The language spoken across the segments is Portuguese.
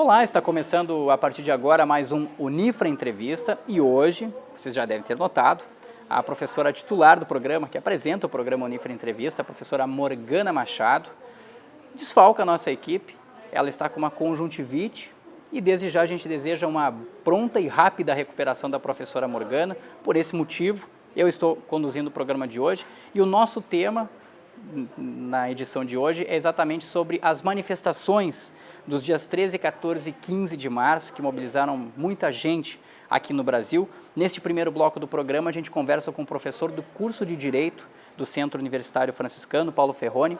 Olá, está começando a partir de agora mais um Unifra Entrevista e hoje, vocês já devem ter notado, a professora titular do programa, que apresenta o programa Unifra Entrevista, a professora Morgana Machado, desfalca a nossa equipe. Ela está com uma conjuntivite e desde já a gente deseja uma pronta e rápida recuperação da professora Morgana. Por esse motivo, eu estou conduzindo o programa de hoje e o nosso tema na edição de hoje é exatamente sobre as manifestações dos dias 13, 14 e 15 de março, que mobilizaram muita gente aqui no Brasil. Neste primeiro bloco do programa, a gente conversa com o professor do curso de Direito do Centro Universitário Franciscano, Paulo Ferroni.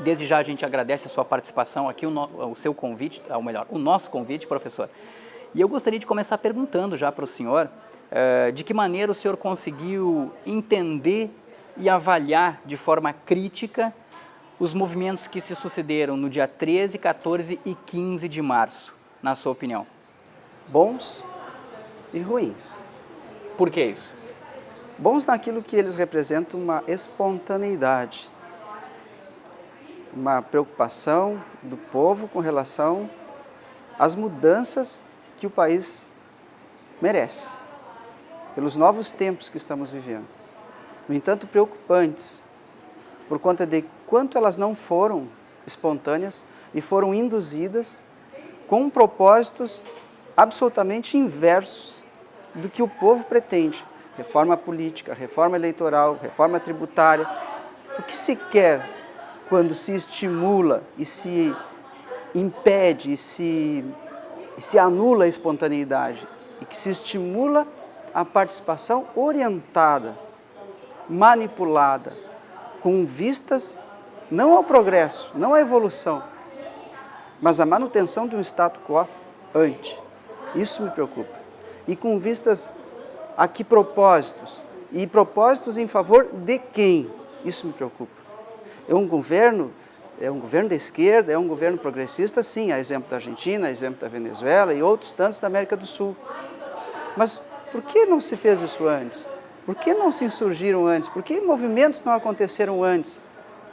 Desde já a gente agradece a sua participação aqui, o seu convite, ou melhor, o nosso convite, professor. E eu gostaria de começar perguntando já para o senhor, de que maneira o senhor conseguiu entender e avaliar de forma crítica os movimentos que se sucederam no dia 13, 14 e 15 de março, na sua opinião? Bons e ruins. Por que isso? Bons naquilo que eles representam uma espontaneidade, uma preocupação do povo com relação às mudanças que o país merece, pelos novos tempos que estamos vivendo. No entanto, preocupantes, por conta de quanto elas não foram espontâneas e foram induzidas com propósitos absolutamente inversos do que o povo pretende. Reforma política, reforma eleitoral, reforma tributária. O que se quer quando se estimula e se impede e se anula a espontaneidade e que se estimula a participação orientada, manipulada, com vistas não ao progresso, não à evolução, mas à manutenção de um status quo ante. Isso me preocupa. E com vistas a que propósitos? E propósitos em favor de quem? Isso me preocupa. É um governo da esquerda, é um governo progressista, sim, a exemplo da Argentina, a exemplo da Venezuela e outros tantos da América do Sul. Mas por que não se fez isso antes? Por que não se insurgiram antes? Por que movimentos não aconteceram antes?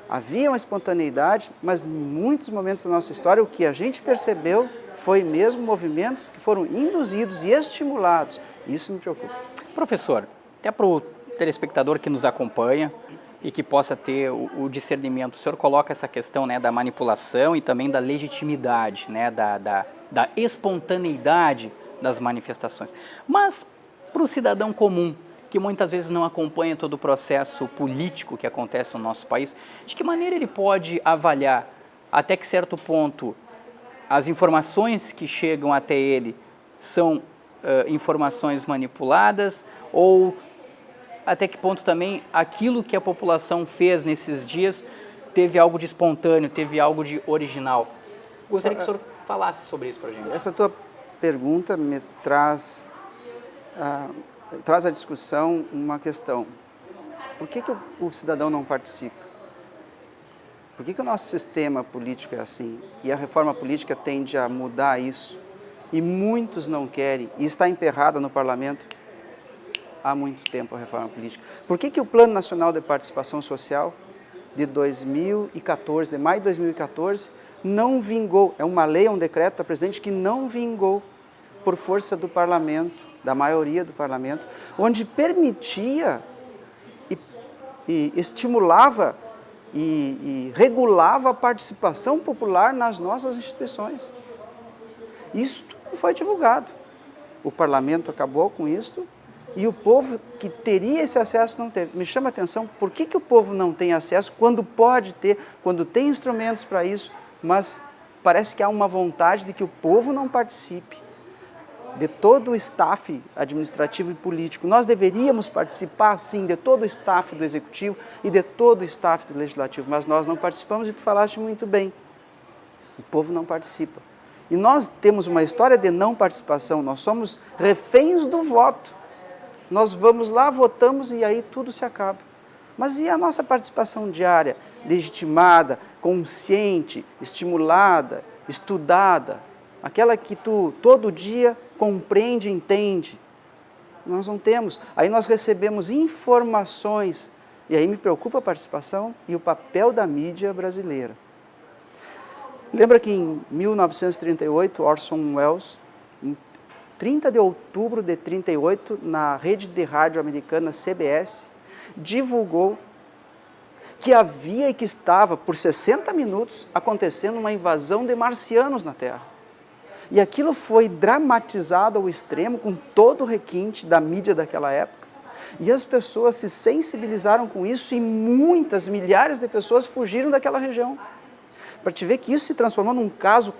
Havia uma espontaneidade, mas em muitos momentos da nossa história o que a gente percebeu foi mesmo movimentos que foram induzidos e estimulados. Isso me preocupa. Professor, até para o telespectador que nos acompanha e que possa ter o discernimento, o senhor coloca essa questão, né, da manipulação e também da legitimidade, né, da espontaneidade das manifestações. Mas para o cidadão comum, que muitas vezes não acompanha todo o processo político que acontece no nosso país, de que maneira ele pode avaliar, até que certo ponto, as informações que chegam até ele são informações manipuladas, ou até que ponto também aquilo que a população fez nesses dias teve algo de espontâneo, teve algo de original? Gostaria que o senhor falasse sobre isso para a gente. Essa tua pergunta me traz à discussão uma questão. Por que o cidadão não participa? Por que o nosso sistema político é assim? E a reforma política tende a mudar isso. E muitos não querem. E está emperrada no parlamento há muito tempo a reforma política. Por que o Plano Nacional de Participação Social de 2014, de maio de 2014, não vingou? É uma lei, é um decreto da presidente que não vingou por força do parlamento, da maioria do parlamento, onde permitia e estimulava e regulava a participação popular nas nossas instituições. Isso não foi divulgado. O parlamento acabou com isso e o povo que teria esse acesso não teve. Me chama a atenção, por que o povo não tem acesso quando pode ter, quando tem instrumentos para isso, mas parece que há uma vontade de que o povo não participe de todo o staff administrativo e político. Nós deveríamos participar, sim, de todo o staff do Executivo e de todo o staff do Legislativo, mas nós não participamos e tu falaste muito bem. O povo não participa. E nós temos uma história de não participação, nós somos reféns do voto. Nós vamos lá, votamos e aí tudo se acaba. Mas e a nossa participação diária, legitimada, consciente, estimulada, estudada, aquela que tu todo dia compreende e entende? Nós não temos. Aí nós recebemos informações e aí me preocupa a participação e o papel da mídia brasileira. Lembra que em 1938, Orson Welles, em 30 de outubro de 38, na rede de rádio americana CBS, divulgou que havia e que estava, por 60 minutos, acontecendo uma invasão de marcianos na Terra. E aquilo foi dramatizado ao extremo, com todo o requinte da mídia daquela época. E as pessoas se sensibilizaram com isso e muitas, milhares de pessoas fugiram daquela região. Para te ver que isso se transformou num caso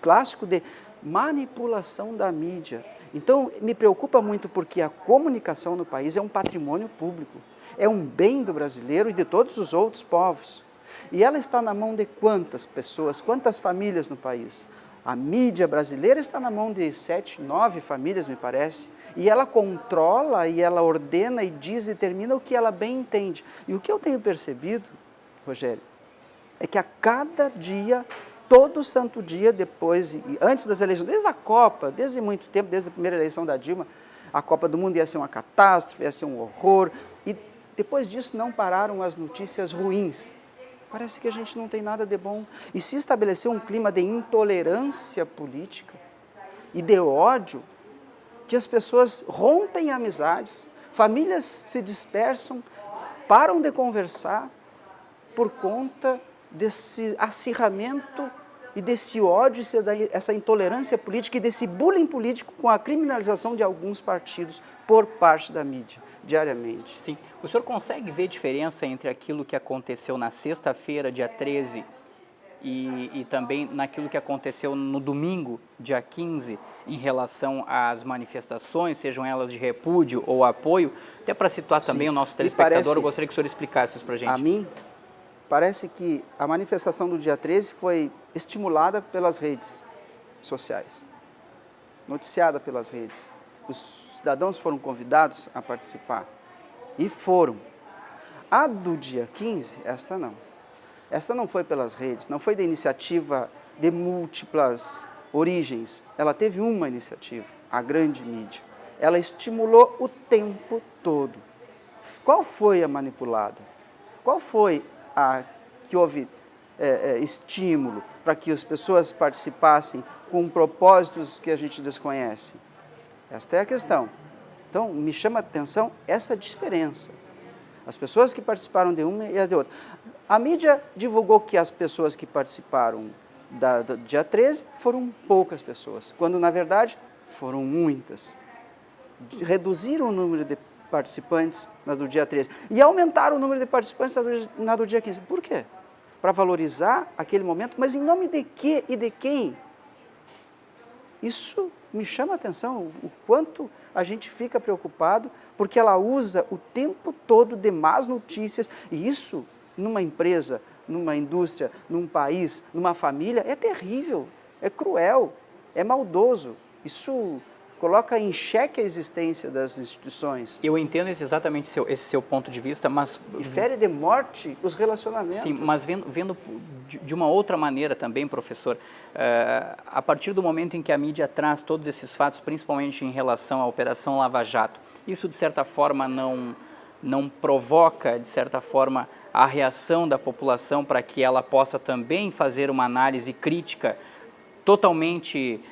clássico de manipulação da mídia. Então, me preocupa muito porque a comunicação no país é um patrimônio público, é um bem do brasileiro e de todos os outros povos. E ela está na mão de quantas pessoas, quantas famílias no país? A mídia brasileira está na mão de 7, 9 famílias, me parece, e ela controla, e ela ordena, e diz, e determina o que ela bem entende. E o que eu tenho percebido, Rogério, é que a cada dia, todo santo dia, depois, antes das eleições, desde a Copa, desde muito tempo, desde a primeira eleição da Dilma, a Copa do Mundo ia ser uma catástrofe, ia ser um horror, e depois disso não pararam as notícias ruins. Parece que a gente não tem nada de bom. E se estabeleceu um clima de intolerância política e de ódio, que as pessoas rompem amizades, famílias se dispersam, param de conversar por conta desse acirramento e desse ódio, essa intolerância política e desse bullying político com a criminalização de alguns partidos por parte da mídia, diariamente. Sim. O senhor consegue ver diferença entre aquilo que aconteceu na sexta-feira, dia 13, e também naquilo que aconteceu no domingo, dia 15, em relação às manifestações, sejam elas de repúdio ou apoio? Até para situar também o nosso telespectador, eu gostaria que o senhor explicasse isso para a gente. A mim, parece que a manifestação do dia 13 foi estimulada pelas redes sociais, noticiada pelas redes. Os cidadãos foram convidados a participar e foram. A do dia 15, esta não. Esta não foi pelas redes, não foi da iniciativa de múltiplas origens. Ela teve uma iniciativa, a grande mídia. Ela estimulou o tempo todo. Qual foi a manipulada? Qual foi a que houve estímulo para que as pessoas participassem com propósitos que a gente desconhece? Esta é a questão. Então, me chama a atenção essa diferença. As pessoas que participaram de uma e as de outra. A mídia divulgou que as pessoas que participaram do dia 13 foram poucas pessoas, quando, na verdade, foram muitas. Reduziram o número de participantes na do dia 13 e aumentaram o número de participantes na do dia 15. Por quê? Para valorizar aquele momento, mas em nome de quê e de quem? Isso me chama a atenção, o quanto a gente fica preocupado, porque ela usa o tempo todo de más notícias, e isso, numa empresa, numa indústria, num país, numa família, é terrível, é cruel, é maldoso. Isso coloca em xeque a existência das instituições. Eu entendo exatamente esse seu ponto de vista, mas... E fere de morte os relacionamentos. Sim, mas vendo de uma outra maneira também, professor, a partir do momento em que a mídia traz todos esses fatos, principalmente em relação à Operação Lava Jato, isso de certa forma não provoca, de certa forma, a reação da população para que ela possa também fazer uma análise crítica totalmente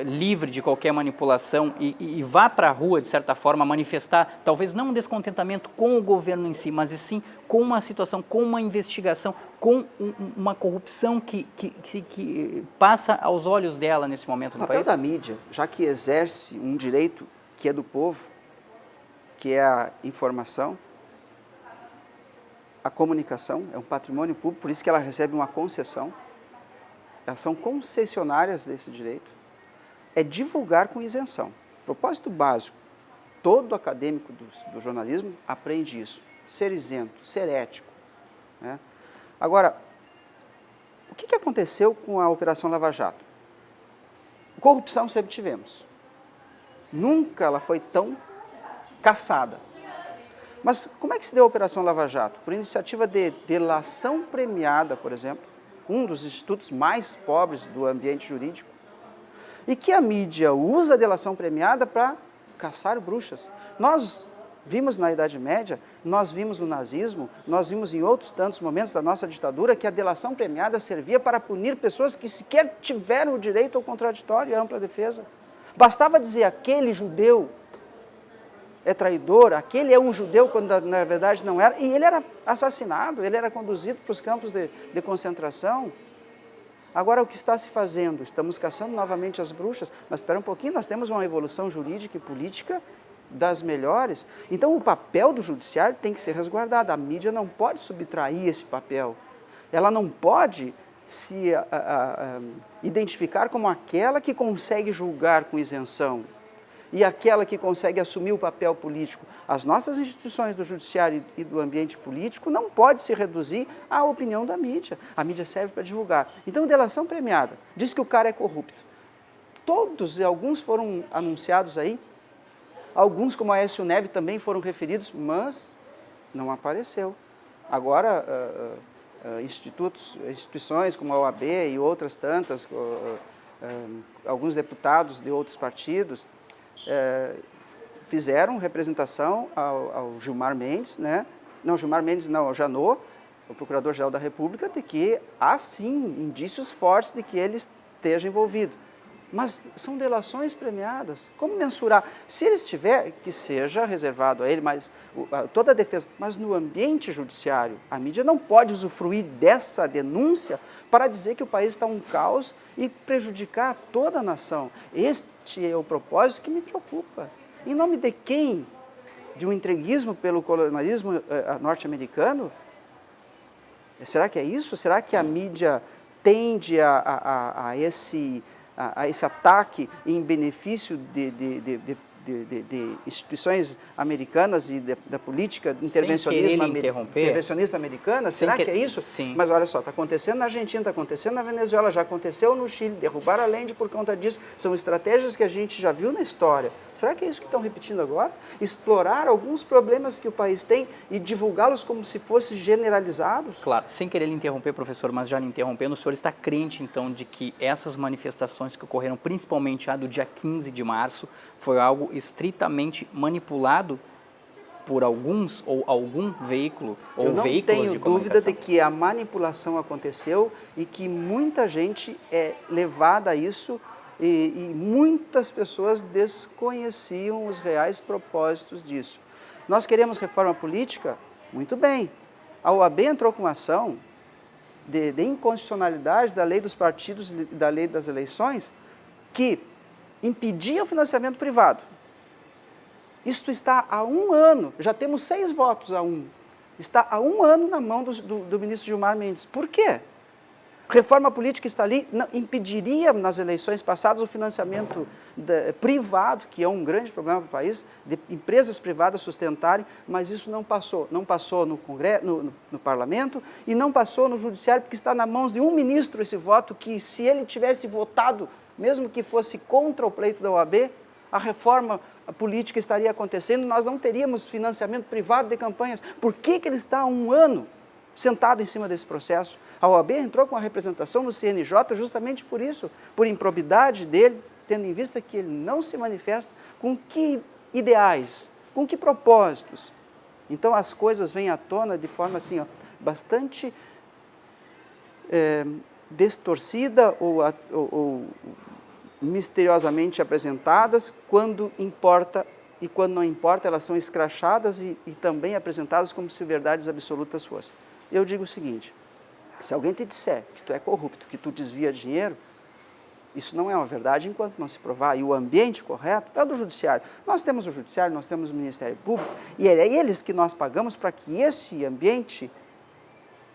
livre de qualquer manipulação e vá para a rua, de certa forma, manifestar, talvez não um descontentamento com o governo em si, mas sim com uma situação, com uma investigação, com uma corrupção que passa aos olhos dela nesse momento no país? O papel da mídia, já que exerce um direito que é do povo, que é a informação, a comunicação, é um patrimônio público, por isso que ela recebe uma concessão. Elas são concessionárias desse direito, é divulgar com isenção. Propósito básico, todo acadêmico do jornalismo aprende isso, ser isento, ser ético. Né? Agora, o que aconteceu com a Operação Lava Jato? Corrupção sempre tivemos. Nunca ela foi tão caçada. Mas como é que se deu a Operação Lava Jato? Por iniciativa de delação premiada, por exemplo, um dos institutos mais pobres do ambiente jurídico, e que a mídia usa a delação premiada para caçar bruxas. Nós Vimos na Idade Média, nós vimos no nazismo, nós vimos em outros tantos momentos da nossa ditadura que a delação premiada servia para punir pessoas que sequer tiveram o direito ao contraditório e à ampla defesa. Bastava dizer aquele judeu é traidor, aquele é um judeu quando na verdade não era, e ele era assassinado, ele era conduzido para os campos de concentração. Agora o que está se fazendo? Estamos caçando novamente as bruxas, mas espera um pouquinho, nós temos uma evolução jurídica e política das melhores. Então o papel do judiciário tem que ser resguardado, a mídia não pode subtrair esse papel, ela não pode se identificar como aquela que consegue julgar com isenção e aquela que consegue assumir o papel político. As nossas instituições do judiciário e do ambiente político não pode se reduzir à opinião da mídia. A mídia serve para divulgar. Então, delação premiada, diz que o cara é corrupto. Todos e alguns foram anunciados aí, alguns como Aécio Neves também foram referidos, mas não apareceu. Agora, instituições como a OAB e outras tantas, alguns deputados de outros partidos, fizeram representação ao Gilmar Mendes, né? Não, Gilmar Mendes não, ao Janot, o Procurador-Geral da República, de que há sim indícios fortes de que ele esteja envolvido. Mas são delações premiadas. Como mensurar? Se ele estiver, que seja reservado a ele, mas toda a defesa, mas no ambiente judiciário, a mídia não pode usufruir dessa denúncia para dizer que o país está um caos e prejudicar toda a nação. Este é o propósito que me preocupa. Em nome de quem? De um entreguismo pelo colonialismo norte-americano? Será que é isso? Será que a mídia tende a esse ataque em benefício de instituições americanas e da política intervencionista americana? Será que é isso? Sim. Mas olha só, está acontecendo na Argentina, está acontecendo na Venezuela, já aconteceu no Chile, derrubaram a Allende por conta disso. São estratégias que a gente já viu na história. Será que é isso que estão repetindo agora? Explorar alguns problemas que o país tem e divulgá-los como se fossem generalizados? Claro, sem querer lhe interromper, professor, mas já lhe interrompendo, o senhor está crente, então, de que essas manifestações que ocorreram, principalmente a do dia 15 de março, foi algo estritamente manipulado por alguns ou algum veículo ou veículos de comunicação? Eu não tenho dúvida de que a manipulação aconteceu e que muita gente é levada a isso e muitas pessoas desconheciam os reais propósitos disso. Nós queremos reforma política? Muito bem. A OAB entrou com uma ação de inconstitucionalidade da lei dos partidos e da lei das eleições que impedia o financiamento privado. Isto está há 1 ano, já temos 6 votos a 1. Está há 1 ano na mão do ministro Gilmar Mendes. Por quê? Reforma política está ali, não, impediria nas eleições passadas o financiamento privado, que é um grande problema para o país, de empresas privadas sustentarem, mas isso não passou. Não passou no Congresso, no Parlamento e não passou no Judiciário, porque está nas mãos de um ministro esse voto que, se ele tivesse votado, mesmo que fosse contra o pleito da OAB, a reforma política estaria acontecendo, nós não teríamos financiamento privado de campanhas. Por que ele está há 1 ano sentado em cima desse processo? A OAB entrou com a representação no CNJ justamente por isso, por improbidade dele, tendo em vista que ele não se manifesta com que ideais, com que propósitos. Então as coisas vêm à tona de forma assim, ó, bastante distorcida ou misteriosamente apresentadas quando importa, e quando não importa elas são escrachadas e também apresentadas como se verdades absolutas fossem. Eu digo o seguinte, se alguém te disser que tu é corrupto, que tu desvia dinheiro, isso não é uma verdade enquanto não se provar. E o ambiente correto é o do judiciário. Nós temos o judiciário, nós temos o Ministério Público, e é eles que nós pagamos para que esse ambiente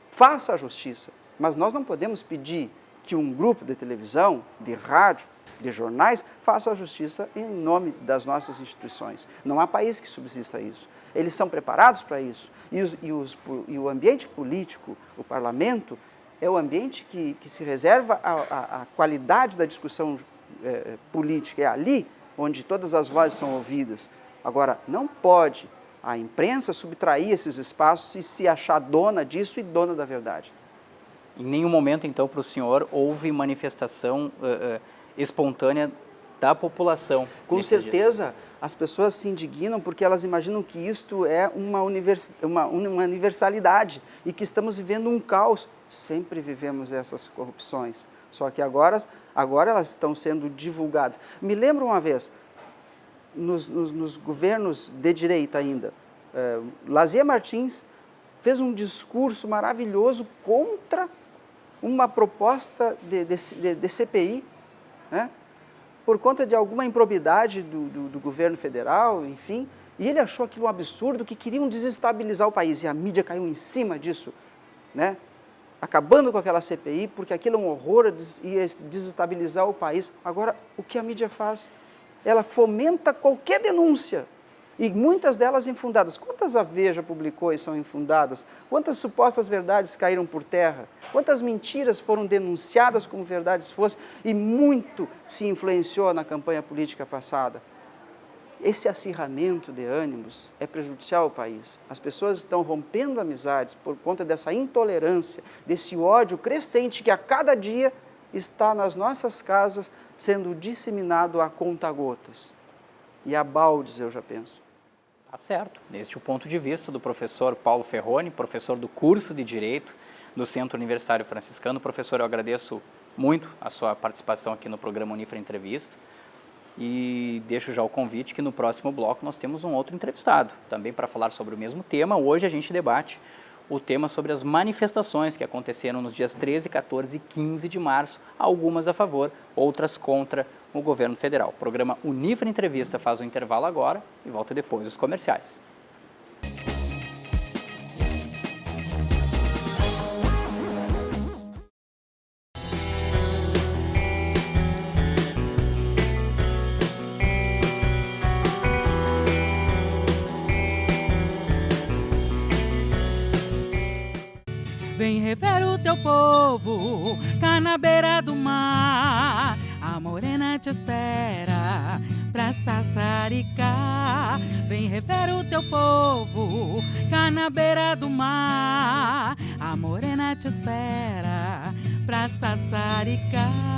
faça a justiça. Mas nós não podemos pedir que um grupo de televisão, de rádio, de jornais, faça a justiça em nome das nossas instituições. Não há país que subsista a isso. Eles são preparados para isso. E o ambiente político, o parlamento, é o ambiente que se reserva à qualidade da discussão política. É ali onde todas as vozes são ouvidas. Agora, não pode a imprensa subtrair esses espaços e se achar dona disso e dona da verdade. Em nenhum momento, então, para o senhor, houve manifestação espontânea da população? Com certeza, as pessoas se indignam porque elas imaginam que isto é uma universalidade e que estamos vivendo um caos. Sempre vivemos essas corrupções, só que agora elas estão sendo divulgadas. Me lembro uma vez, nos governos de direita ainda, Lazier Martins fez um discurso maravilhoso contra uma proposta de CPI, né? Por conta de alguma improbidade do governo federal, enfim, e ele achou aquilo um absurdo, que queriam desestabilizar o país, e a mídia caiu em cima disso, né? Acabando com aquela CPI, porque aquilo é um horror, ia desestabilizar o país. Agora, o que a mídia faz? Ela fomenta qualquer denúncia, e muitas delas infundadas. Quantas a Veja publicou e são infundadas? Quantas supostas verdades caíram por terra? Quantas mentiras foram denunciadas como verdades fossem? E muito se influenciou na campanha política passada. Esse acirramento de ânimos é prejudicial ao país. As pessoas estão rompendo amizades por conta dessa intolerância, desse ódio crescente que a cada dia está nas nossas casas sendo disseminado a conta-gotas. E a baldes, eu já penso. Tá certo. Este é o ponto de vista do professor Paulo Ferroni, professor do curso de Direito do Centro Universitário Franciscano. Professor, eu agradeço muito a sua participação aqui no programa Unifra Entrevista. E deixo já o convite que no próximo bloco nós temos um outro entrevistado, também para falar sobre o mesmo tema. Hoje a gente debate o tema sobre as manifestações que aconteceram nos dias 13, 14 e 15 de março, algumas a favor, outras contra o governo federal. O programa Unifra Entrevista faz um intervalo agora e volta depois dos comerciais. Vem rever o teu povo, cá na beira do mar. A morena te espera pra sassaricar. Vem rever o teu povo, cá na beira do mar. A morena te espera pra sassaricar.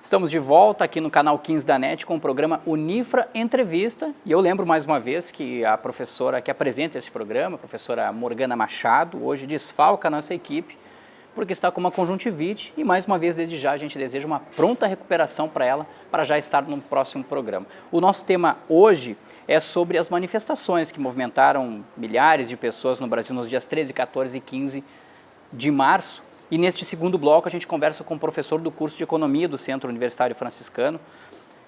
Estamos de volta aqui no canal 15 da NET com o programa Unifra Entrevista. E eu lembro mais uma vez que a professora que apresenta esse programa, a professora Morgana Machado, hoje desfalca a nossa equipe porque está com uma conjuntivite e mais uma vez desde já a gente deseja uma pronta recuperação para ela, para já estar no próximo programa. O nosso tema hoje é sobre as manifestações que movimentaram milhares de pessoas no Brasil nos dias 13, 14 e 15 de março. E neste segundo bloco a gente conversa com o professor do curso de Economia do Centro Universitário Franciscano,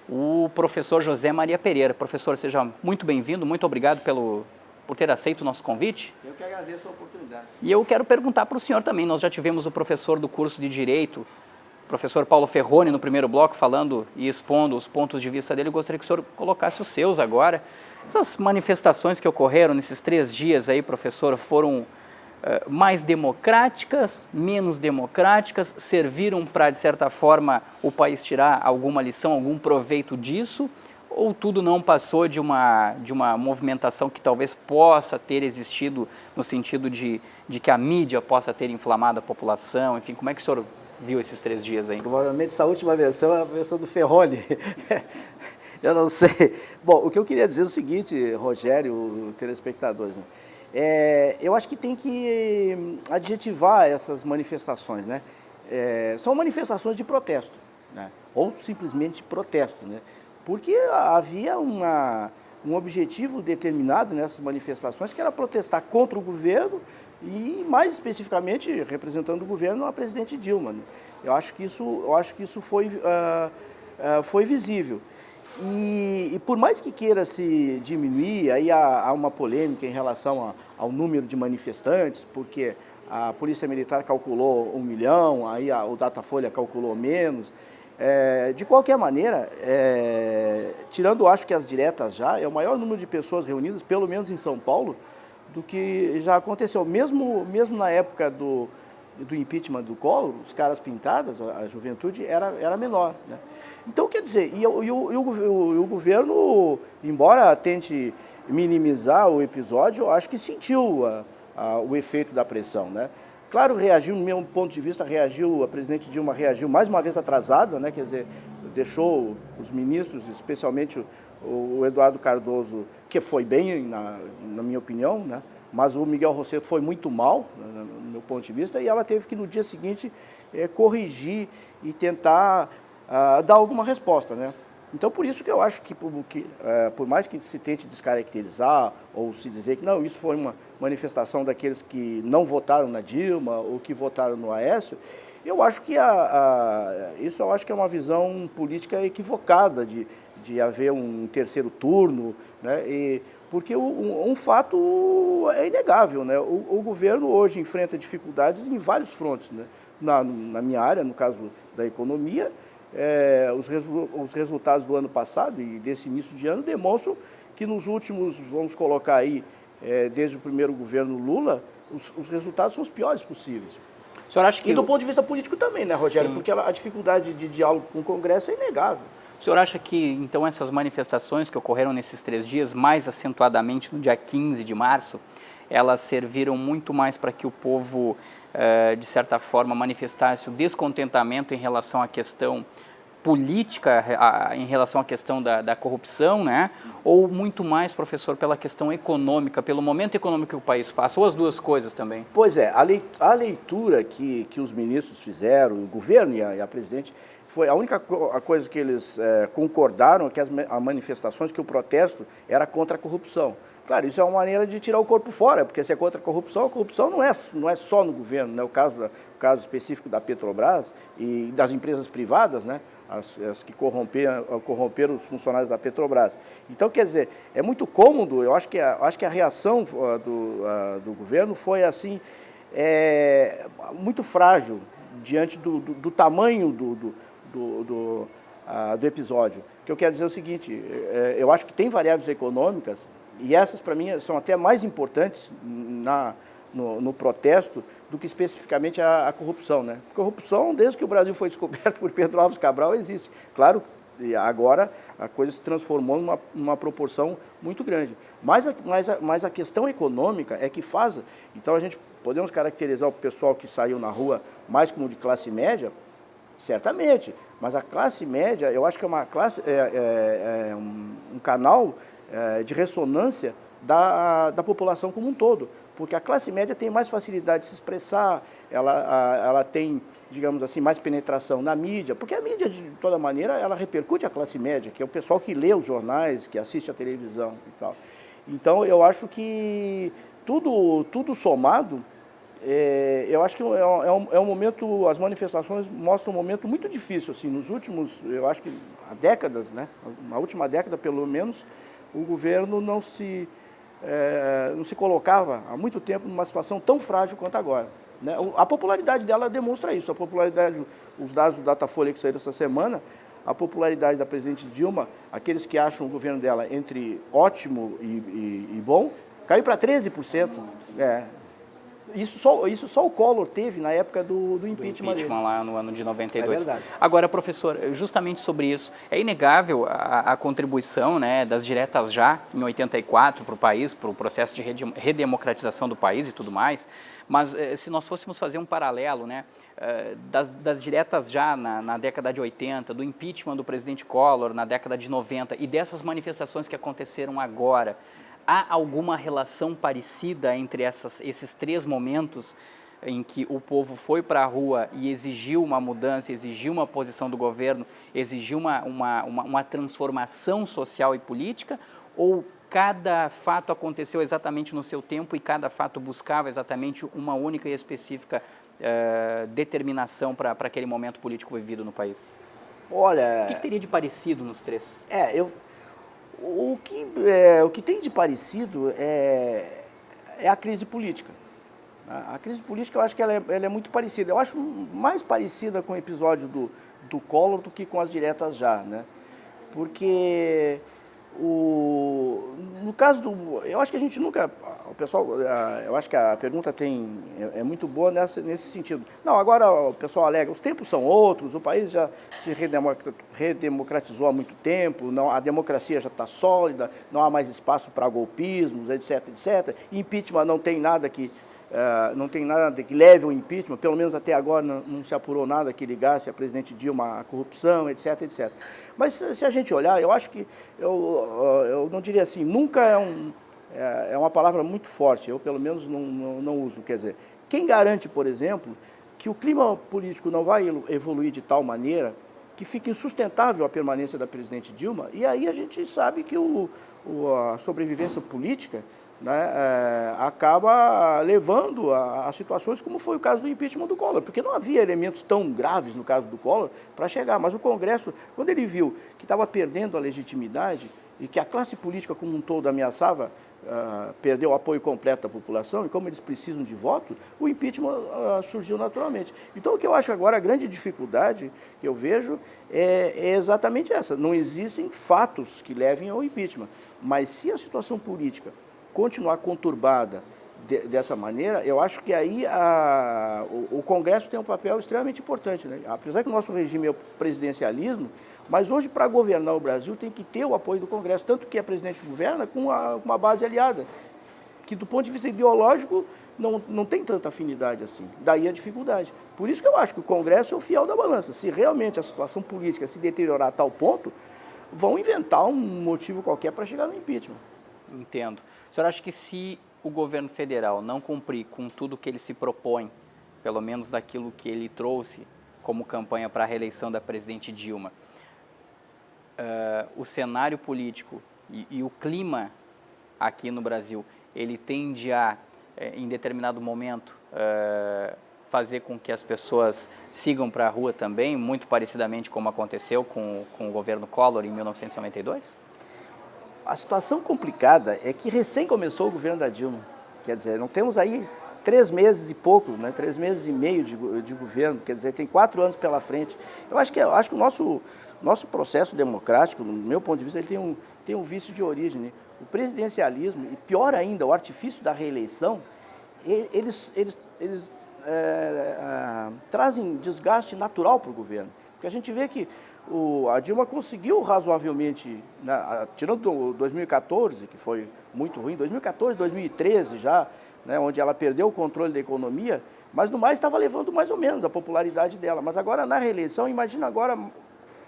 o professor José Maria Pereira. Professor, seja muito bem-vindo, muito obrigado por ter aceito o nosso convite. Eu que agradeço a oportunidade. E eu quero perguntar para o senhor também, nós já tivemos o professor do curso de Direito, o professor Paulo Ferroni, no primeiro bloco, falando e expondo os pontos de vista dele. Eu gostaria que o senhor colocasse os seus agora. Essas manifestações que ocorreram nesses 3 dias aí, professor, foram mais democráticas, menos democráticas, serviram para, de certa forma, o país tirar alguma lição, algum proveito disso, ou tudo não passou de uma movimentação que talvez possa ter existido no sentido de que a mídia possa ter inflamado a população, enfim, como é que o senhor viu esses 3 dias aí? Provavelmente essa última versão é a versão do Ferroni. Eu não sei. Bom, o que eu queria dizer é o seguinte, Rogério, telespectadores, né? Eu acho que tem que adjetivar essas manifestações, né? São manifestações de protesto, né? Ou simplesmente protesto, né? Porque havia um objetivo determinado nessas manifestações, que era protestar contra o governo e, mais especificamente, representando o governo, a presidente Dilma, né? Eu acho que isso foi visível. E por mais que queira se diminuir, aí há uma polêmica em relação ao número de manifestantes, porque a Polícia Militar calculou 1 milhão, aí o Datafolha calculou menos. De qualquer maneira, tirando, acho que as diretas já, é o maior número de pessoas reunidas, pelo menos em São Paulo, do que já aconteceu. Mesmo na época do impeachment do Collor, os caras pintadas, a juventude era menor, né? Então, quer dizer, o governo, embora tente minimizar o episódio, eu acho que sentiu o efeito da pressão, né? Claro, reagiu, no meu ponto de vista, a presidente Dilma reagiu mais uma vez atrasada, né? Quer dizer, deixou os ministros, especialmente o Eduardo Cardoso, que foi bem, na minha opinião, né? Mas o Miguel Rosseto foi muito mal, no meu ponto de vista, e ela teve que, no dia seguinte, corrigir e tentar dar alguma resposta, né? Então, por isso que eu acho que, por mais que se tente descaracterizar ou se dizer que não, isso foi uma manifestação daqueles que não votaram na Dilma ou que votaram no Aécio, eu acho que isso eu acho que é uma visão política equivocada de haver um terceiro turno, né? Porque um fato é inegável, né? O governo hoje enfrenta dificuldades em vários frontes, né? Na minha área, no caso da economia, os resultados do ano passado e desse início de ano demonstram que nos últimos, vamos colocar aí, desde o primeiro governo Lula, os resultados são os piores possíveis. O senhor acha que... E do ponto de vista político também, né, Rogério? Sim. Porque a dificuldade de diálogo com o Congresso é inegável. O senhor acha que, então, essas manifestações que ocorreram nesses 3 dias, mais acentuadamente no dia 15 de março, elas serviram muito mais para que o povo, de certa forma, manifestasse o descontentamento em relação à questão política, em relação à questão da corrupção, né? Ou muito mais, professor, pela questão econômica, pelo momento econômico que o país passa, ou as duas coisas também? Pois é, a leitura que os ministros fizeram, o governo e a presidente, foi a única coisa que eles concordaram, que as manifestações, que o protesto era contra a corrupção. Claro, isso é uma maneira de tirar o corpo fora, porque se é contra a corrupção não é só no governo, né? O caso específico da Petrobras e das empresas privadas, né? As que corromperam os funcionários da Petrobras. Então, quer dizer, é muito cômodo, eu acho que a reação do governo foi, assim, muito frágil diante do tamanho do episódio. O que eu quero dizer é o seguinte, eu acho que tem variáveis econômicas, e essas, para mim, são até mais importantes no protesto do que especificamente a corrupção, né? Corrupção, desde que o Brasil foi descoberto por Pedro Álvares Cabral, existe. Claro, agora a coisa se transformou numa proporção muito grande. Mas a questão econômica é que faz... Então, a gente podemos caracterizar o pessoal que saiu na rua mais como de classe média, certamente, mas a classe média, eu acho que é uma classe, um canal de ressonância da população como um todo, porque a classe média tem mais facilidade de se expressar, ela tem, digamos assim, mais penetração na mídia, porque a mídia, de toda maneira, ela repercute a classe média, que é o pessoal que lê os jornais, que assiste a televisão e tal. Então, eu acho que tudo somado, eu acho que é um momento, as manifestações mostram um momento muito difícil, assim, nos últimos, eu acho que há décadas, né, na última década pelo menos, o governo não se colocava há muito tempo numa situação tão frágil quanto agora, né? A popularidade dela demonstra isso, os dados do Datafolha que saíram essa semana, a popularidade da presidente Dilma, aqueles que acham o governo dela entre ótimo e bom, caiu para 13%. Isso só o Collor teve na época do impeachment dele. Lá no ano de 92. É verdade. Agora, professor, justamente sobre isso, é inegável a contribuição, né, das diretas já, em 84, para o país, para o processo de redemocratização do país e tudo mais, mas se nós fôssemos fazer um paralelo, né, das diretas já na década de 80, do impeachment do presidente Collor na década de 90 e dessas manifestações que aconteceram agora, há alguma relação parecida entre esses 3 momentos em que o povo foi para a rua e exigiu uma mudança, exigiu uma posição do governo, exigiu uma transformação social e política? Ou cada fato aconteceu exatamente no seu tempo e cada fato buscava exatamente uma única e específica determinação para aquele momento político vivido no país? Olha... O que teria de parecido nos 3? O que tem de parecido é a crise política. A crise política, eu acho que ela é muito parecida. Eu acho mais parecida com o episódio do Collor do que com as diretas já, né? Porque no caso do... Eu acho que a gente nunca... O pessoal, eu acho que a pergunta é muito boa nesse sentido. Não, agora o pessoal alega, os tempos são outros, o país já se redemocratizou há muito tempo, não, a democracia já está sólida, não há mais espaço para golpismos, etc, etc. Impeachment não tem nada que leve ao impeachment, pelo menos até agora não se apurou nada que ligasse a presidente Dilma à corrupção, etc, etc. Mas se a gente olhar, eu acho que, eu não diria assim, nunca é uma palavra muito forte, eu pelo menos não uso, quer dizer, quem garante, por exemplo, que o clima político não vai evoluir de tal maneira que fique insustentável a permanência da presidente Dilma, e aí a gente sabe que a sobrevivência política, né, acaba levando a situações como foi o caso do impeachment do Collor, porque não havia elementos tão graves no caso do Collor para chegar, mas o Congresso, quando ele viu que estava perdendo a legitimidade e que a classe política como um todo ameaçava perder o apoio completo da população, e como eles precisam de voto, o impeachment surgiu naturalmente. Então, o que eu acho agora a grande dificuldade que eu vejo é exatamente essa. Não existem fatos que levem ao impeachment, mas se a situação política continuar conturbada dessa maneira, eu acho que aí o Congresso tem um papel extremamente importante, né? Apesar que o nosso regime é o presidencialismo, mas hoje, para governar o Brasil, tem que ter o apoio do Congresso, tanto que a presidente governa com uma base aliada, que do ponto de vista ideológico não tem tanta afinidade assim, daí a dificuldade. Por isso que eu acho que o Congresso é o fiel da balança. Se realmente a situação política se deteriorar a tal ponto, vão inventar um motivo qualquer para chegar no impeachment. Entendo. O senhor acha que se o governo federal não cumprir com tudo que ele se propõe, pelo menos daquilo que ele trouxe como campanha para a reeleição da presidente Dilma, o cenário político e o clima aqui no Brasil, ele tende a, em determinado momento, fazer com que as pessoas sigam para a rua também, muito parecidamente como aconteceu com o governo Collor em 1992? A situação complicada é que recém começou o governo da Dilma. Quer dizer, não temos aí 3 meses e pouco, né, 3 meses e meio de governo, quer dizer, tem 4 anos pela frente. Eu acho que o nosso processo democrático, no meu ponto de vista, ele tem um vício de origem, né? O presidencialismo, e pior ainda, o artifício da reeleição, eles trazem desgaste natural para o governo. Porque a gente vê que a Dilma conseguiu razoavelmente, né, tirando 2014, que foi muito ruim, 2014, 2013 já, né, onde ela perdeu o controle da economia, mas no mais estava levando mais ou menos a popularidade dela. Mas agora na reeleição, imagina agora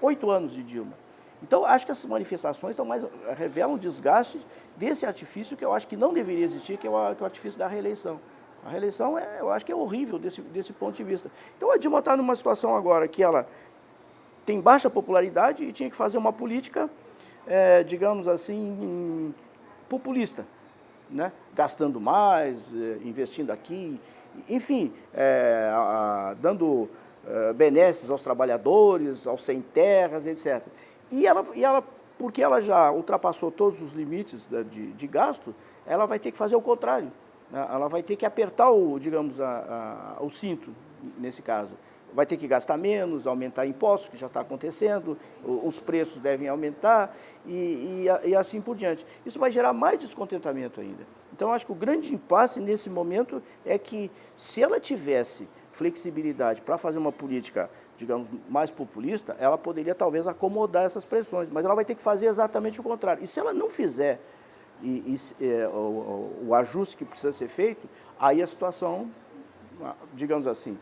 8 anos de Dilma. Então acho que essas manifestações revelam desgaste desse artifício que eu acho que não deveria existir, que é o artifício da reeleição. A reeleição, eu acho que é horrível desse ponto de vista. Então a Dilma está numa situação agora que ela tem baixa popularidade e tinha que fazer uma política, digamos assim, populista, né? Gastando mais, investindo aqui, enfim, dando benesses aos trabalhadores, aos sem terras, etc. E ela, porque ela já ultrapassou todos os limites de gasto, ela vai ter que fazer o contrário, né? Ela vai ter que apertar o cinto, nesse caso. Vai ter que gastar menos, aumentar impostos, que já está acontecendo, os preços devem aumentar e assim por diante. Isso vai gerar mais descontentamento ainda. Então, acho que o grande impasse nesse momento é que, se ela tivesse flexibilidade para fazer uma política, digamos, mais populista, ela poderia talvez acomodar essas pressões, mas ela vai ter que fazer exatamente o contrário. E se ela não fizer o ajuste que precisa ser feito, aí a situação, digamos assim,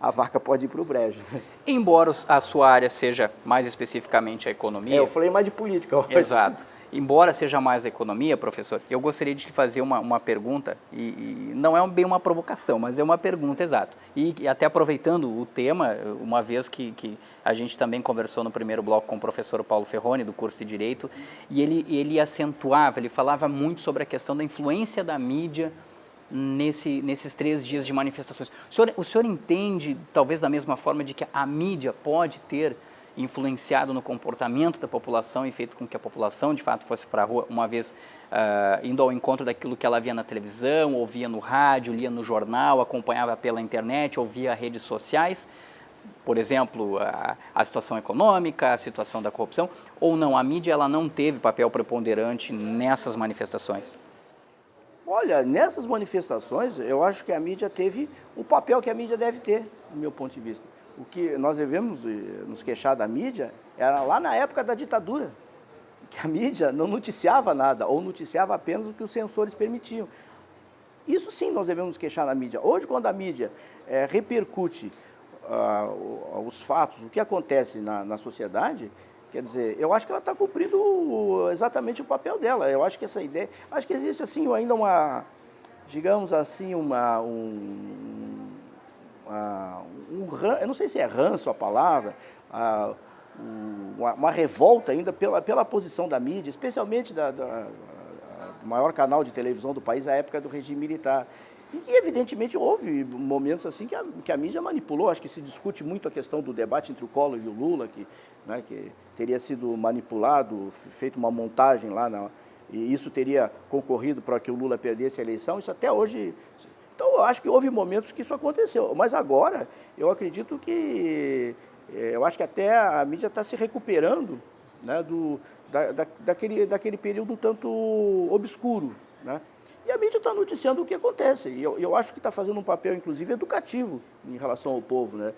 a vaca pode ir para o brejo. Embora a sua área seja mais especificamente a economia... eu falei mais de política hoje. Exato. Embora seja mais a economia, professor, eu gostaria de te fazer uma pergunta, e não é bem uma provocação, mas é uma pergunta, exato. E até aproveitando o tema, uma vez que a gente também conversou no primeiro bloco com o professor Paulo Ferroni, do curso de Direito, e ele acentuava, ele falava muito sobre a questão da influência da mídia nesses 3 dias de manifestações. O senhor entende, talvez da mesma forma, de que a mídia pode ter influenciado no comportamento da população e feito com que a população, de fato, fosse para a rua, uma vez indo ao encontro daquilo que ela via na televisão, ouvia no rádio, lia no jornal, acompanhava pela internet, ouvia redes sociais? por exemplo, a situação econômica, a situação da corrupção, ou não? A mídia ela não teve papel preponderante nessas manifestações? Olha, nessas manifestações, eu acho que a mídia teve o papel que a mídia deve ter, do meu ponto de vista. O que nós devemos nos queixar da mídia era lá na época da ditadura, que a mídia não noticiava nada, ou noticiava apenas o que os censores permitiam. Isso sim nós devemos nos queixar na mídia. Hoje, quando a mídia repercute os fatos, o que acontece na sociedade, quer dizer, eu acho que ela está cumprindo exatamente o papel dela. Eu acho que essa ideia, acho que existe assim ainda uma, digamos assim, eu não sei se é ranço a palavra, uma revolta ainda pela posição da mídia, especialmente do maior canal de televisão do país, à época do regime militar. E que, evidentemente, houve momentos assim que a mídia manipulou. Acho que se discute muito a questão do debate entre o Collor e o Lula, que teria sido manipulado, feito uma montagem lá, e isso teria concorrido para que o Lula perdesse a eleição. Isso até hoje... Então, eu acho que houve momentos que isso aconteceu. Mas agora, eu acredito que... Eu acho que até a mídia está se recuperando, né, daquele período um tanto obscuro, né? E a mídia está noticiando o que acontece. E eu acho que está fazendo um papel, inclusive, educativo em relação ao povo, né?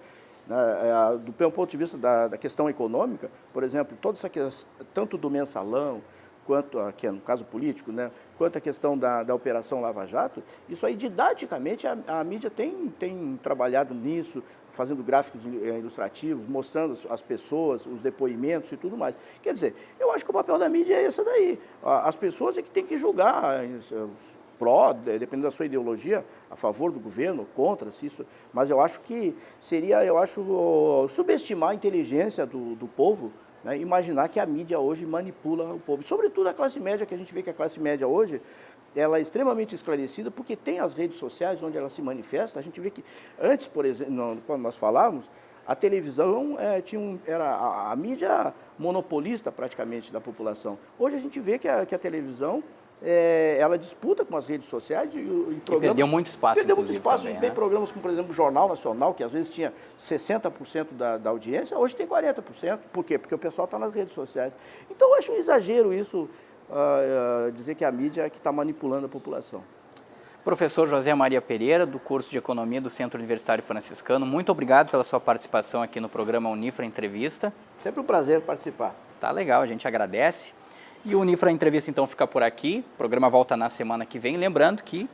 Do ponto de vista da questão econômica, por exemplo, toda essa questão, tanto do mensalão, quanto, aqui no caso político, né, quanto a questão da Operação Lava Jato, isso aí, didaticamente, a mídia tem trabalhado nisso, fazendo gráficos ilustrativos, mostrando as pessoas, os depoimentos e tudo mais. Quer dizer, eu acho que o papel da mídia é esse daí. As pessoas é que têm que julgar dependendo da sua ideologia, a favor do governo, contra, mas eu acho que seria, subestimar a inteligência do povo, né, imaginar que a mídia hoje manipula o povo. Sobretudo a classe média, que a gente vê que a classe média hoje, ela é extremamente esclarecida, porque tem as redes sociais onde ela se manifesta. A gente vê que antes, por exemplo, quando nós falávamos, a televisão era a mídia monopolista praticamente da população. Hoje a gente vê que a televisão ela disputa com as redes sociais e programas... Perdeu muito espaço, Perdeu muito espaço. Também, a gente vê programas como, por exemplo, o Jornal Nacional, que às vezes tinha 60% da audiência, hoje tem 40%. Por quê? Porque o pessoal está nas redes sociais. Então, eu acho um exagero isso, dizer que a mídia é que está manipulando a população. Professor José Maria Pereira, do curso de Economia do Centro Universitário Franciscano, muito obrigado pela sua participação aqui no programa Unifra Entrevista. Sempre um prazer participar. Tá legal, a gente agradece. E o Unifra Entrevista, então, fica por aqui. O programa volta na semana que vem. Lembrando que,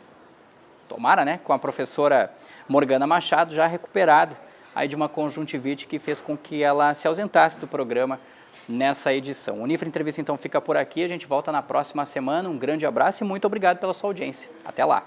tomara, né, com a professora Morgana Machado, já recuperada aí de uma conjuntivite que fez com que ela se ausentasse do programa nessa edição. O Unifra Entrevista, então, fica por aqui. A gente volta na próxima semana. Um grande abraço e muito obrigado pela sua audiência. Até lá.